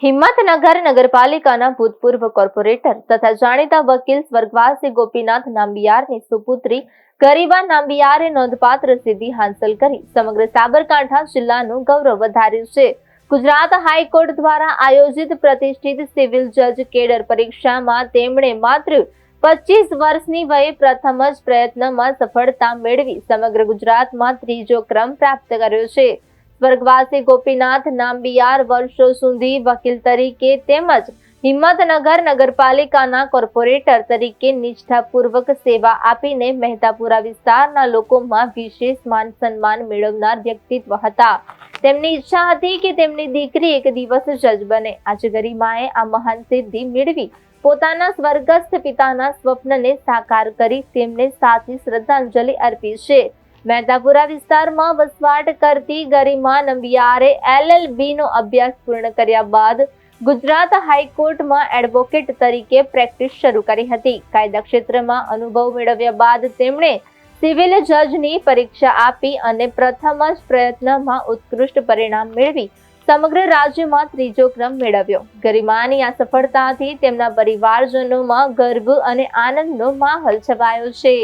હિંમતનગર નગરપાલિકાના ભૂતપૂર્વ કોર્પોરેટર તથા જાણીતા વકીલ સ્વર્ગવાસી ગોપીનાથ નાંબિયારની સુપુત્રી ગરિમા નાંબિયારે નોંધપાત્ર સિદ્ધિ હાંસલ કરી સમગ્ર સાબરકાંઠા જિલ્લાનું ગૌરવ વધાર્યું છે. ગુજરાત હાઈકોર્ટ દ્વારા આયોજિત પ્રતિષ્ઠિત સિવિલ જજ કેડર પરીક્ષામાં તેમણે માત્ર 25 વર્ષની વયે પ્રથમ જ પ્રયત્નમાં સફળતા મેળવી સમગ્ર ગુજરાતમાં ત્રીજો ક્રમ પ્રાપ્ત કર્યો છે. સ્વર્ગવાસી ગોપીનાથ નાંબિયાર વર્ષો સુધી વકીલ તરીકે તેમજ હિંમતનગર નગરપાલિકાના કોર્પોરેટર તરીકે નિષ્ઠાપૂર્વક સેવા આપીને મહેતાપુરા વિસ્તારના લોકોમાં વિશેષ માન સન્માન મેળવનાર વ્યક્તિત્વ હતા. તેમની ઈચ્છા હતી કે તેમની દીકરી એક દિવસ જજ બને. આજે ગરિમાએ આ મહાન સિદ્ધિ મેળવી પોતાના સ્વર્ગસ્થ પિતાના સ્વપ્નને સાકાર કરી તેમને સાચી શ્રદ્ધાંજલિ અર્પી છે. મહેતાપુરા વિસ્તારમાં વસવાટ કરતી ગરિમા નાંબિયારે LLB નો અભ્યાસ પૂર્ણ કર્યા બાદ ગુજરાત હાઈકોર્ટમાં એડવોકેટ તરીકે પ્રેક્ટિસ શરૂ કરી હતી. કાયદા ક્ષેત્રમાં અનુભવ મેળવ્યા બાદ તેમણે સિવિલ જજની પરીક્ષા આપી અને પ્રથમ જ પ્રયત્નમાં ઉત્કૃષ્ટ પરિણામ મેળવી સમગ્ર રાજ્યમાં ત્રીજો ક્રમ મેળવ્યો. ગરિમાની આ સફળતાથી તેમના પરિવારજનોમાં ગર્વ અને આનંદનો માહોલ છવાયો છે.